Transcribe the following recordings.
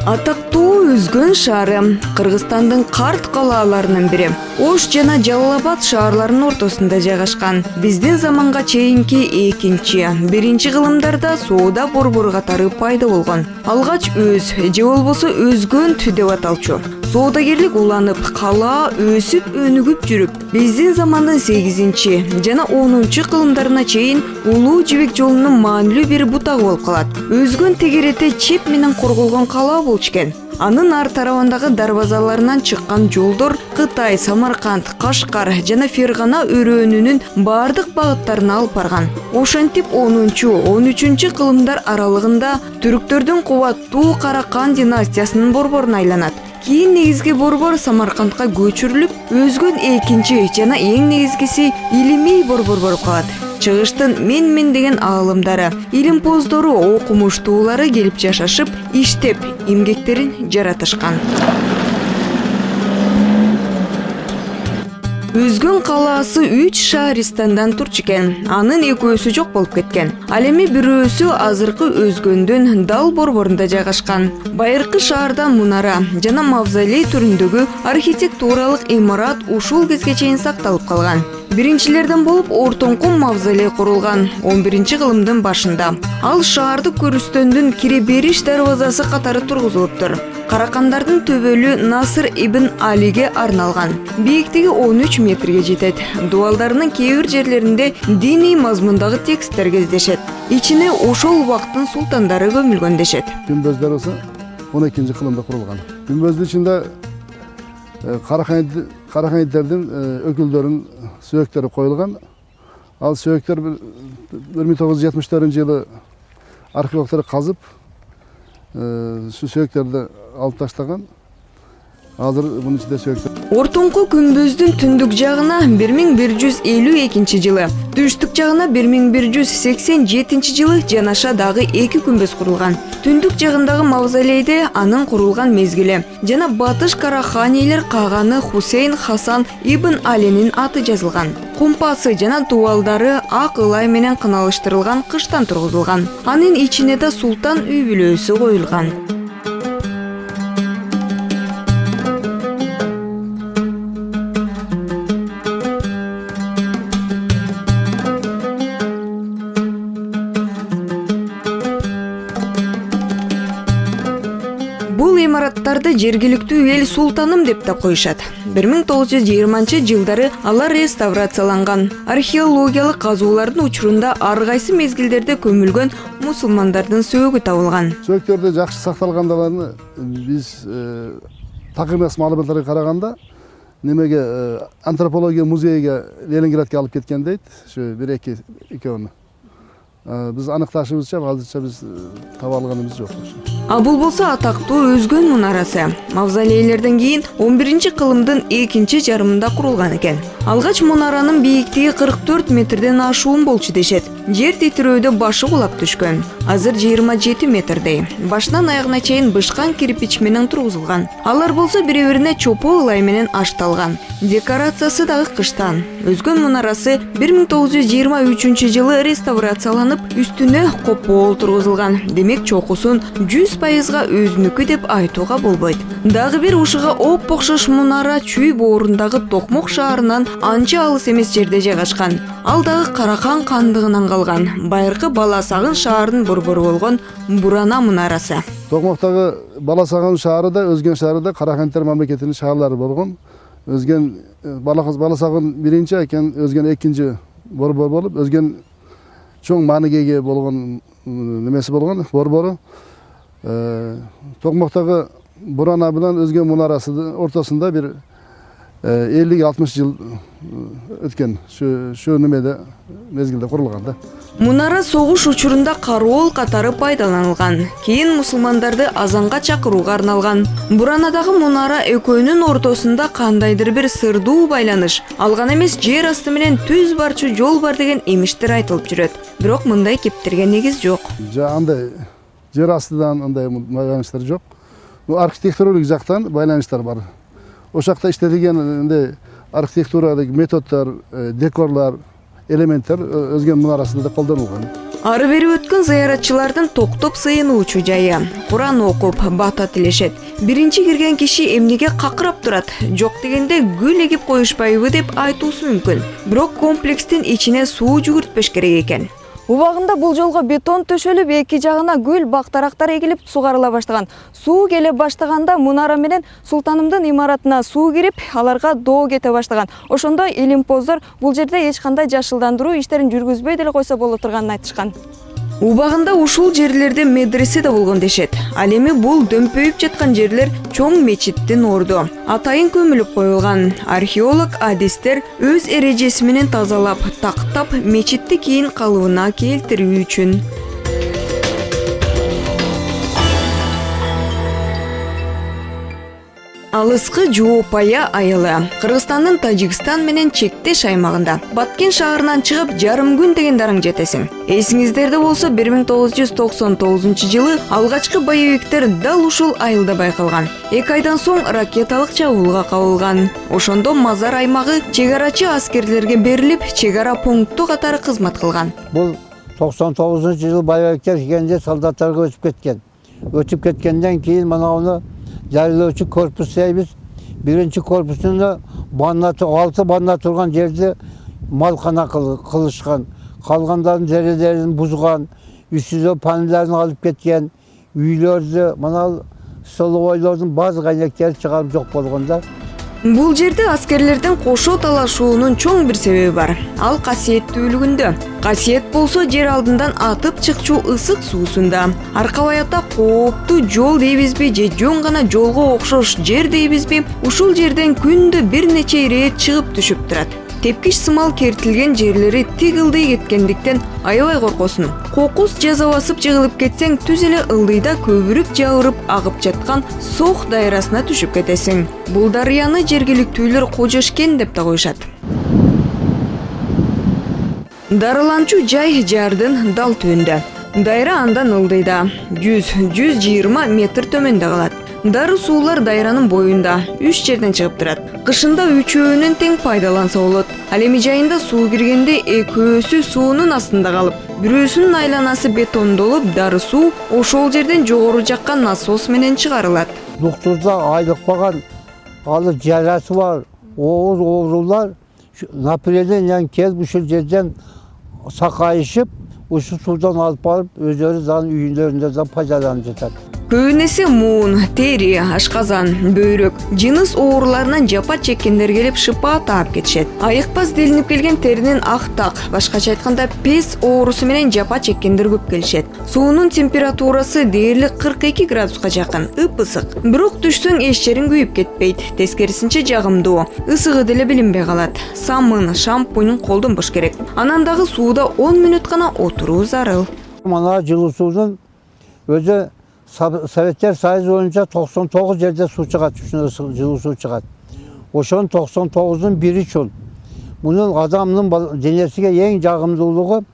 Атактуу Өзгөн шаары Кыргызстандын карт калааларынын бири. Ош жана Жалал-Абад шаарларынын ортосунда жайгашкан. Биздин заманга чейинки биринчи кылымдарда соода борбору катары пайда болгон. Алгач Өз же болбосо Өзгөн деп аталчу. Соодагерлик уланып, кала өсүп, өнүгүп жүрүп, биздин замандын 8 жана 10 кылымдарына чейин Улуу Жибек жолунун маанилүү бир бутагы болуп калат. Өзгөн тегерете чеп менен корголгон кала болчу экен. Анын ар тарабындагы дарбазаларынан чыккан жолдор Кытай, Самарканд, Кашкар жана Фергана өрөөнүнүн бардык багыттарына алып барган. Ошентип 10-13 кылымдар аралыгында түрктөрдүн кубаттуу Каракан династиясынын борборуна айланат. Кийин негизги борбор Самаркандга көчүрүлүп, Өзгөн 2 жана эң негизгиси Илимей борбор болуп калат. Чыгыштын мен деген аалымдары, илимпоздору, окумуштуулары келип жашашып, иштеп, эмгектерин жаратышкан. Өзгөн калаасы 3 шаристандан турчу экен. Анын экөөсү жок болуп кеткен. Ал эми бирөөсү азыркы Өзгөндүн Дал борборунда жайгашкан. Байыркы шаардан мунара жана мавзолей түрүндөгү архитектуралык имарат ушул кезге чейин сакталып калган. Биринчилерден болуп ортоңку мавзолей курулган 11 кылымдын башында. Ал шаарды көрүстөндүн кире бериш дарбазасы катары тургузулуптур. Каракандардын төбөлү Насыр ибн Алиге арналган. Бийиктиги 13 метрге жетет. Дуалдарынын кээ бир жерлеринде диний мазмундагы тексттер кездешет. Ичине ошол убакыттын султандары көмүлгөн дешет. Күмбөздөр болсо 12 кылымда курулган. Күмбөздүн ичинде Караханиттердин өкүлдөрүнүн сөөктөрү коюлган. Ал сөөктөр 1974-жылы археологдор казып, сөөктөрдү алып таштаган. Азыр бунун ичинде сөөктөр. Ортоңку күмбөздүн түндүк жагына 1152 жылы, түштүк жагына 1187 жылы жанаша дагы 2 күмбөз курулган. Түндүк жагындагы мавзолейде анын курулган мезгили жана батыш караханийлер каганы Хусейн Хасан ибн Алинин аты жазылган. Кумпасы жана дуалдары ак ылай менен кыналыштырылган кыштан тургузулган. Анын ичине да султан үй бүлөсү коюлган. Бул имараттарды жергиликтүү эл султаным деп да коюшат. 1920 жылдары алар реставрацияланган. Археологиялык казуулардын учурунда ар кайсы мезгилдерде көмүлгөн мусулмандардын сөөгү табылган. Сөөктөрдө жакшы сакталгандыгын биз такымдас маалыматтарга караганда немеге антропология музейиге Ленинградка алып кеткен дейт. Шу 1-2 экөөнү. Биз аныкташыбызча азырча биз таба алганыбыз жок. А бул болсо атактуу Өзгөн мунарасы. Мавзолейлерден кийин 11 кылымдын 2 жарымында курулган экен. Алгач мунаранын бийиктиги 44 метрден ашуун болчу дешет. Жер титирөөдө башы кулап түшкөн. Азыр 27 метрдей. Башынан аягына чейин бышкан кирпич менен тургузулган. Алар болсо бири-бирине чопо ылай менен ашталган. Декорациясы дагы кыштан. Өзгөн мунарасы 1923 жылы реставрацияланып, үстүнө копол тургузулган. Демек чокусун 100% өзүнүкү деп айтууга болбойт. Дагы бир ушуга оп-окшош мунара Чүй боорундагы Токмок шаарынан анча алыс эмес жерде жайгашкан. Ал дагы Карахан кандыгынан калган. Байыркы Баласагын шаарынын борбору болгон Бурана мунарасы. Токмоктогу Баласагын шаары да, Өзгөн шаары да Караханттар мамлекетинин шаарлары болгон. Өзгөн Баласагын биринчи экен, Өзгөн 2 борбор болуп, Өзгөн чоң маанигеге болгон немеси болгон борбору. Токмоктогу Бурана менен Өзгөн мунарасынын ортосунда бир 50-60 жыл өткөн. Şu немеде мезгилде курулган да. Мунара согуш учурунда кароол катары пайдаланылган. Кийин мусулмандарды азанга чакырууга арналган. Буранадагы мунара экөөнүн ортосунда кандайдыр бир сырдуу байланыш, алган эмес жер асты менен түз барчу жол бар деген эмиштер айтылып жүрөт. Бирок мындай кептерге негиз жок. Андай жер астыдан андай байланыштар жок. Архитектуралык жактан байланыштар бар. Ошакта иштелген архитектуралык методдор, декорлар, элементтер Өзгөн мунарасында да колдонулган. Ары бери өткөн зыяратчылардын токтоп сыйынуучу жайы. Куран окуп, бата тилешет. Биринчи кирген киши эмнеге какырап турат, жок дегенде гүл эгип коюшпайбы деп айтуусу мүмкүн. Бирок комплекстин ичине суу жүгүртпеш керек экен. Убагында бул жолго бетон төшөлүп, эки жагына гүл бактарактар эгилип сугарыла баштаган. Суу келе баштаганда мунара менен Султанымдын имаратына суу кирип, аларга доо кете баштаган. Ошондо илимпоздор бул жерде эч кандай жашылдандыруу иштерин жүргүзбөй деле койсо боло турганын айтышкан. Убагында ушул жерлерде медресе да болгон дешет. Ал эми бул дөмпөйүп жаткан жерлер чоң мечиттин орду. Атайын көмүлүп коюлган. Археолог адистер өз эрежеси менен тазалап, тактап, мечитти кийин калыбына келтирүү үчүн. Алыскы Жоопая айылы. Кыргызстандын Тажикстан менен чектеш аймагында. Баткен шаарынан чыгып жарым күн деген дарың жетесиң. Эсиңиздерде болсо 1999 жылы алгачкы боевиктер дал ушул айылда байкалган. 2 айдан соң ракеталык чабуулга кабылган. Ошондо Мазар аймагы чек арачы аскерлерге берилип, чек ара пункту катары кызмат кылган. Бул 99 жылы боевиктер келгенде солдаттарга өтүп кеткен. Өтүп кеткенден кийин мынауну Yarılığıcı korpus deyimiz, birinci korpusunda 6 banna turgan yerde malkana kılışkan, kalganların derelerini buzgan, üstüne panellerini alıp ketken, üylerde, manal solovoylardan bazı kaynakları çıkarıp yok bolganda. Бул жерде аскерлердин кошо талашуунун чоң бир себеби бар. Ал касиеттүүлүгүндө. Касиет болсо жер алдындан атып чыкчу ысык суусунда. Аркабаятта кооптуу жол дейбизби же жөн гана жолго окшош жер дейбизби, ушул жерден күндө бир нече ирет чыгып түшүп турат. Тепкич сымал кертилген жерлери тик ылдый кеткендиктен аябай коркосун. Кокус жаза басып жыгылып кетсең, түз эле ылдыйда көбүрүк жагырып агып жаткан Сох дайрасына түшүп кетесиң. Бул дарыяны жергиликтүүлөр Кожошкен деп да коюшат. Дарыланчу жай жардын дал түбүндө. Дайра андан ылдыйда 100-120 метр төмөндө калат. Дары суулар дайранын боюнда 3 жерден чыгып турат. Кышында үчөөнүн тең пайдаланса болот. Ал эми жайында суу киргенде экөөсү суунун астында калып, бирөөсүнүн айланасы бетондолуп, дары суу ошол жерден жогору жакка насос менен чыгарылат. Доктурда айлыкпаган алы жарасы бар, ооз оорулар напрелен келип ушул жерден сакайышып, ушул суудан алып барып, өздөрү зан үйүндөрүндө да пайдаланып жатат. Көбүнесе муун, тери, ашказан, бөйрөк, жыныс ооруларынан жапа чеккендер келип шыпа таап кетишет. Айыкпас делинип келген теринин актак, башкача айтканда пес оорусу менен жапа чеккендер көп келишет. Суунун температурасы дээрлик 42 градуска жакын, ып-ысык. Бирок түшсөң эч жериң күйүп кетпейт. Тескерисинче жагымдуу, ысыгы деле билинбей калат. Самын, шампунь колдонбош керек. Анан дагы сууда 10 мүнөт гана отуруу зарыл. Мана жылуу суунун өзү Sovetler sayısı boyunca 99 yerde su çıkart, жылуу su çıkart. Oşon 99'un biri çöl. Bunun adamın denesiga en jagımdуулугу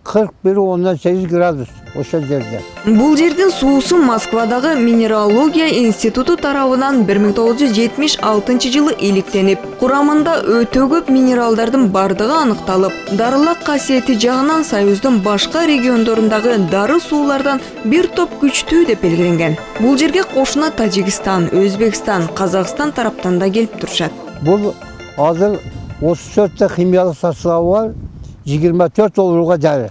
41-18 gradus ошол жерде. Бул жердин суусу Москвадагы Минералогия институту тарабынан 1976 жылы иликтенип, курамында өтө көп минералдардын бардыгы аныкталып, дарылык касиети жагынан Союздун башка региондорундагы дары суулардан бир топ күчтүү деп белгиленген. Бул жерге кошуна Тажикстан, Өзбекстан, Казакстан тараптан да келип турушат. Бул азыр 34 химиялык составы бар, 24 ооруга жары.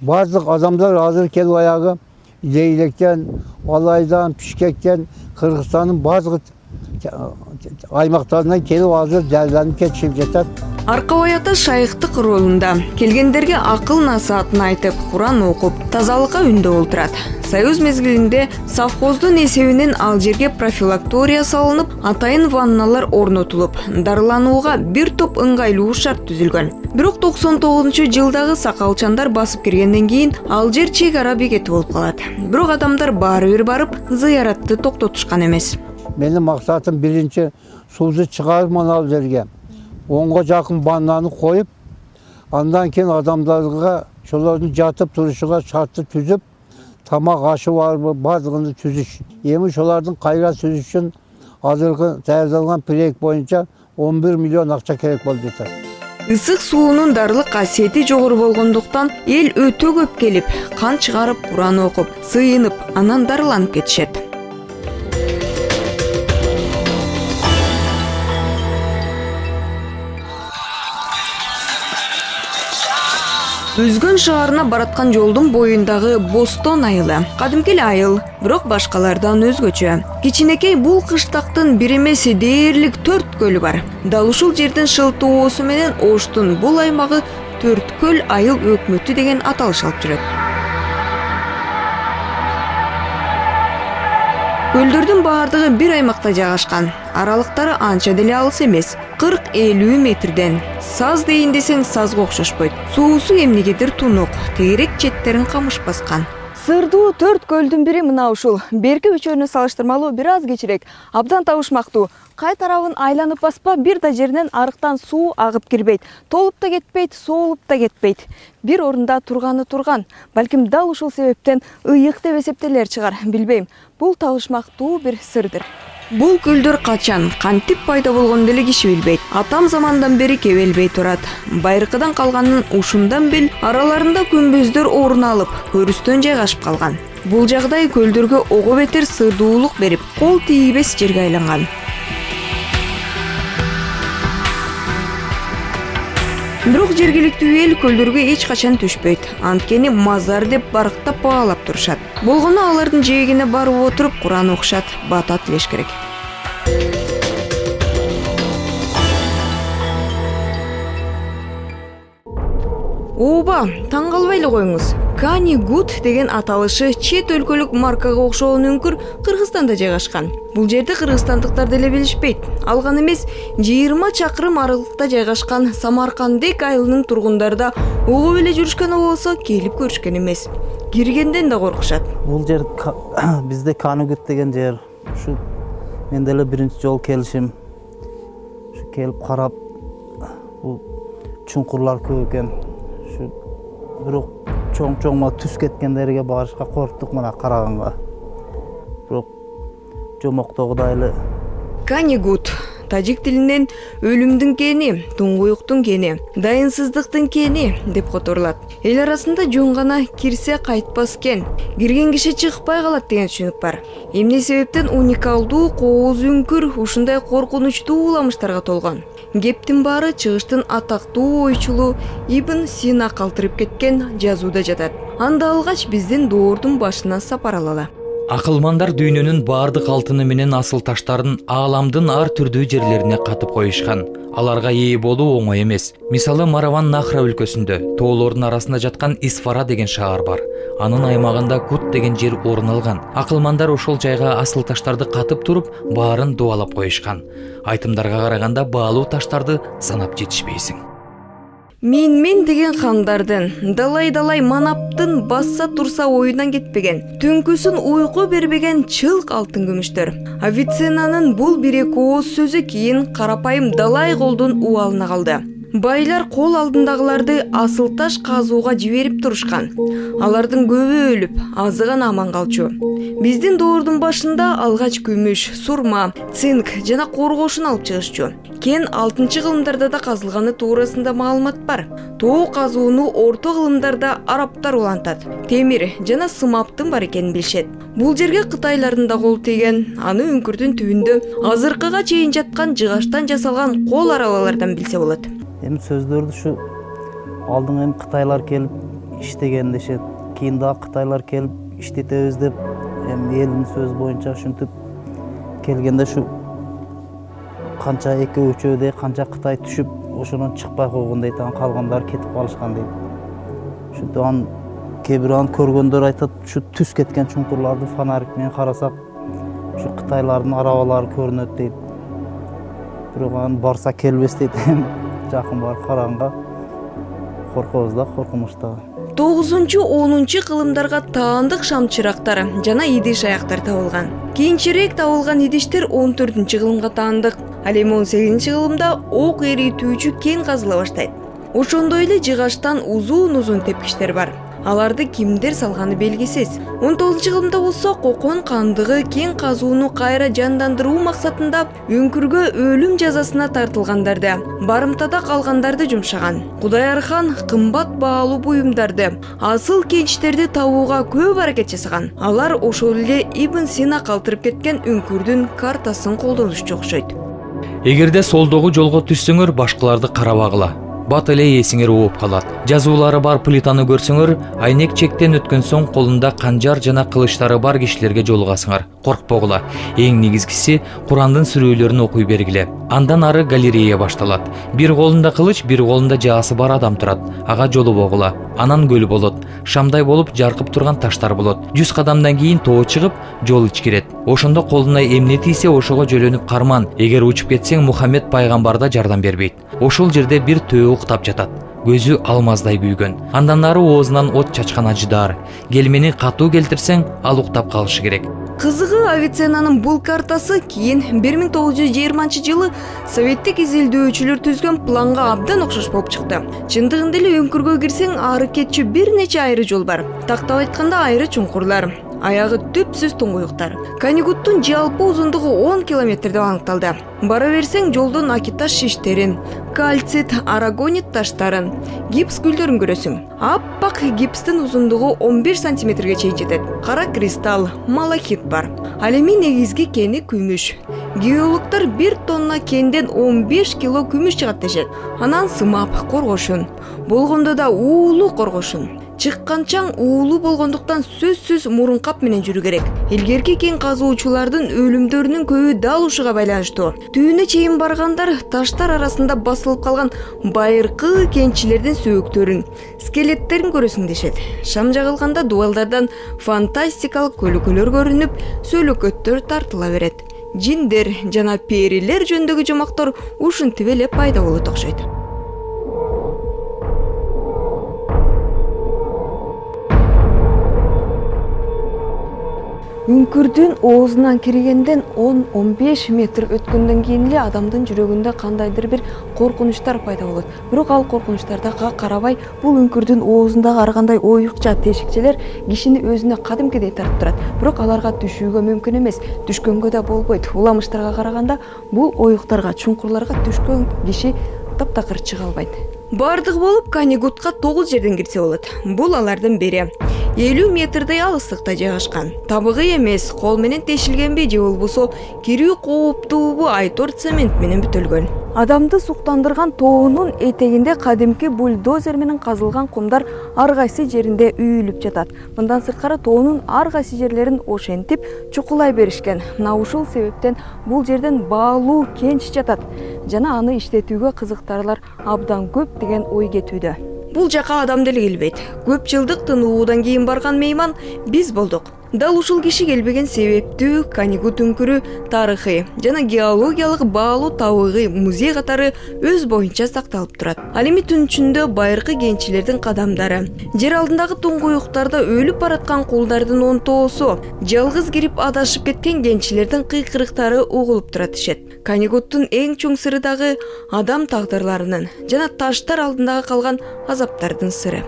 Bazı adamlar hazır kelip ayağı Leylek'ten, Alay'dan, Pişkek'ten, Kırgızistan'ın bazı aymaklarından kelip hazır derlenip ketişip jetat. Аркабаята шайыктык ролунда келгендерге акыл насаатын айтып, Куран окуп, тазалыкка үндө олтурат. Союз мезгилинде совхоздун эсебинен ал жерге профилактория салынып, атайын ванналар орнотулуп, дарыланууга бир топ ыңгайлуу шарт түзүлгөн. Бирок 99-жылдагы сакалчандар басып киргенден кийин ал жер чек ара бекети болуп калат. Бирок адамдар баары бир барып, зыяратты токтотушкан эмес. Менин максатым биринчи суусу чыгарып ал жерге 10'a жақын баннаны қойып, андан кейін адамдарға шолардың жатып тұрышыға шартты түзіп, тамақ ашы барлығын түзіш. Емі шолардың қайра түзіш үшін азырғы тәйірдалған проект бойынша 11 миллион ақша керек болды. Ысык суунун дарылык касиети жогору болгондуктан эл өтө көп келип, кан чыгарып, Куран окуп, сыйынып, анан дарыланып кетишет. Өзгөн шаарына бараткан жолдун боюндагы Бостон айылы. Кадимки айыл, бирок башкалардан өзгөчө. Кичинекей бул кыштактын бир эмес дээрлик 4 көлү бар. Дал ушул жердин шылтоосу менен Оштун бул аймагы Төрткөл айыл өкмөтү деген аталыш алып жүрөт. Көлдөрдүн баардыгы бир аймакта жайгашкан. Аралыктары анча деле алыс эмес. 40-50 метрден. Саз дейин десең сазга окшошпойт. Суусу эмнегедир тунук, тегерек четтерин камыш баскан. Сырдуу 4 көлдүн бири мына ушул. Берки үчөөнү салыштырмалуу бир аз кичирээк, абдан табышмактуу. Кай тарабын айланып баспа, бир да жеринен арыктан суу агып кирбейт. Толуп да кетпейт, соолуп да кетпейт. Бир орунда турган. Балким дал ушул себептен ыйык деп эсептелер чыгар, билбейм. Бул табышмактуу бир сырдыр. Бул көлдөр качан, кантип пайда болгон деле киши билбейт. Атам замандан бери кебелбей турат. Байыркыдан калганын ушундан бел араларында күмбөздөр орун алып, көрүстөн жайгашып калган. Бул жагдай көлдөргө ого бетер сырдуулук берип, кол тийбес жерге айланган. Бирок жергиликтүү эл көлдөргө эч качан түшпөйт. Анткени мазар деп барктап баалап турушат. Болгону алардын жээгине барып отуруп Куран окушат, бата тилеш керек. Ооба, таң калбай эле коюңуз. Kani Good деген аталышы чет өлкөлүк маркага окшогон үңкүр Кыргызстанда жайгашкан. Бул жерде кыргызстандыктар деле билишпейт. Алган эмес 20 чакырым аралыкта жайгашкан Самаркандек айылынын тургундары да ого эле жүрүшкөн болсо келип көрүшкөн эмес. Киргенден да коркушат. Бул жер бизде Kani Good деген жер. Ушу мен деле биринчи жолу келишим. Ушу келип карап, бул чуңкурлар көп экен. Ушу бирок чоң-чоң түз кеткендерге барышка корктук мына караганга. Бирок жомоктогудай эле. Kani Good тажик тилинен өлүмдүн кени, туңгуюктун кени, дайынсыздыктын кени деп которулат. Эл арасында жөн гана кирсе кайтпас кен, кирген киши чыкпай калат деген түшүнүк бар. Эмне себептен уникалдуу кооз үңкүр ушундай коркунучтуу уламыштарга толгон? Кептин баары чыгыштын атактуу ойчулу Ибн Сина калтырып кеткен жазууда жатат. Анда алгач биздин доордун башына сапар алалы. Акылмандар дүйнөнүн баардык алтыны менен асыл таштарын ааламдын ар түрдүү жерлерине катып коюшкан. Аларга ээ болуу оңой эмес. Мисалы Мараван Нахра өлкөсүндө тоолордун арасында жаткан Исфара деген шаар бар. Анын аймагында Гут деген жер орун алган. Акылмандар ошол жайга асыл таштарды катып туруп, баарын дубалап коюшкан. Айтымдарга караганда баалуу таштарды санап жетишпейсиң. Мен деген хандардын, далай манаптын басса турса оюнан кетпеген, түнкүсүн уйку бербеген чылк алтын күмүштөр. Авиценнанын бул бири кооз сөзү кийин карапайым далай колдун убалына калды. Байлар кол алдындагыларды асыл таш казууга жиберип турушкан. Алардын көбү өлүп, азы гана аман калчу. Биздин доордун башында алгач күмүш, сурма, цинк жана коргошун алып чыгышчу. Кен 6-чы кылымдарда да казылганы туурасында маалымат бар. Тоо казууну орто кылымдарда арабтар улантат. Темир жана сымаптын бар экенин билишет. Бул жерге кытайлардын да кол тийген. Аны үңкүрдүн түбүндө азыркыга чейин жаткан жыгачтан жасалган кол аралалардан билсе болот. Эми сөздөрдү ушу алдыңа эми кытайлар келип иштеген дешет. Кийин дагы кытайлар келип иштетебиз деп эми элдин сөзү боюнча ушинтип келгенде ушу канча экөө-үчөөдө канча кытай түшүп, ошонун чыкпай койгон дейт, анан калгандары кетип калышкан дейт. Ушинтип анан кээ бир аны көргөндөр айтат, ушу түз кеткен чуңкурларды фонарик менен карасак, ушу кытайлардын арабалары көрүнөт дейт. Бирок аны барса келбес дейт. Жакын барып караганга коркобуз да, коркунуч да. 9-10 кылымдарга таандык шам чырактар жана идиш аяктар табылган. Кийинчерээк табылган идиштер 14-кылымга таандык. Ал эми 18-кылымда ок эритүүчү кен казыла баштайт. Ошондой эле жыгачтан узун тепкичтер бар. Аларды кимдер салганы белгисиз. 19-кылымда болсо Кокон кандыгы кен казууну кайра жандандыруу максатында үңкүргө өлүм жазасына тартылгандарды, барымтада калгандарды жумшаган. Кудайархан кымбат баалуу буюмдарды, асыл кенчтерди табууга көп аракет жасаган. Алар ошол эле Ибн Сина калтырып кеткен үңкүрдүн картасын колдонушчу окшойт. Эгерде солдогу жолго түшсөңөр, башкаларды карабагыла. Бат эле эсиңер ооп калат. Жазуулары бар плитаны көрсөңөр, айнек чектен өткөн соң колунда канжар жана кылычтары бар кишилерге жолугасыңар. Коркпогула. Эң негизгиси Курандын сүрөлөрүн окуй бергиле. Андан ары галерея башталат. Бир колунда кылыч, бир колунда жаасы бар адам турат. Ага жолубогула. Анан көл болот. Шамдай болуп жаркып турган таштар болот. 100 кадамдан кийин тоо чыгып, жол ичкирет. Ошондо колуна эмне тийсе, ошого жөлөнүп карман. Эгер учуп кетсең, Мухаммед пайгамбар да жардам бербейт. Ошол жерде бир төө уктап жатат. Көзү алмаздай күйгөн. Андан ары оозунан от чачкан ажыдар. Келмени катуу келтирсең, ал уктап калышы керек. Кызыгы Авиценнанын бул картасы кийин 1920-жылы советтик изилдөөчүлөр түзгөн планга абдан окшош болуп чыкты. Чындыгында эле үңкүргө кирсең, ары кетчү бир нече айры жол бар. Тактап айтканда айры чуңкурлар. Аягы түпсүз туңгуюктар. Канигуттун жалпы узундугу 10 км деп аныкталды. Бара берсең, жолдон акиташ шиштерин, кальцит, арагонит таштарын, гипс гүлдөрүн көрөсүң. Аппак гипстин узундугу 15 сантиметрге чейин жетет. Кара кристалл, малахит бар. Ал эми негизги кени күмүш. Геологдор 1 тонна кенден 15 кило күмүш чыгат дешет. Анан сымап, коргошун. Болгондо да уулуу коргошун. Чыкканчаң уулуу болгондуктан сөзсүз мурун кап менен жүрүү керек. Илгерки кен казуучулардын өлүмдөрүнүн көбү дал ушуга байланыштуу. Түбүнө чейин баргандар таштар арасында басылып калган байыркы кенчилердин сөөктөрүн, скелеттерин көрөсүң дешет. Шам жагылганда дубалдардан фантастикалык көлөкөлөр көрүнүп, сөөлөкөттөр тартыла берет. Жиндер жана перилер жөнүндөгү жомоктор ушинтип эле пайда болот окшойт. Үңкүрдүн оозунан киргенден 10-15 метр өткөндөн кийин эле адамдын жүрөгүндө кандайдыр бир коркунучтар пайда болот. Бирок ал коркунучтарга карабай, бул үңкүрдүн оозундагы ар кандай оюкча тешикчелер кишини өзүнө кадимкидей тартып турат. Бирок аларга түшүүгө мүмкүн эмес, түшкөнгө да болбойт. Уламыштарга караганда бул оюктарга, чуңкурларга түшкөн киши таптакыр чыга албайт. Бардыгы болуп Канигутка 9 жерден кирсе болот. Бул алардын бири. 50 метрдей алыстыкта жайгашкан. Табыгы эмес, кол менен тешилгенби же болбосо кирүү кооптуубу айтор цемент менен бүтөлгөн. Адамды суктандырган тоонун этегинде кадимки бульдозер менен казылган кумдар ар кайсы жеринде үйүлүп жатат. Мындан сырткары тоонун ар кайсы жерлерин ошентип чукулай беришкен. Мына ушул себептен бул жерден баалуу кенч жатат жана аны иштетүүгө кызыктарлар абдан көп деген ой кетүүдө. Бул жака адам деле келбейт. Көп жылдык тынуудан кийин барган мейман биз болдук. Дал ушул киши келбеген себептүү Канигут үңкүрү тарыхый жана геологиялык баалуу табыгы музей катары өз боюнча сакталып турат. Ал эми түн ичинде байыркы кенчилердин кадамдары, жер алдындагы туңгуюктарда өлүп бараткан кулдардын онтоосу, жалгыз кирип адашып кеткен кенчилердин кыйкырыктары угулуп турат дешет. Канигуттун эң чоң сыры дагы адам тагдырларынын жана таштар алдындагы калган азаптардын сыры.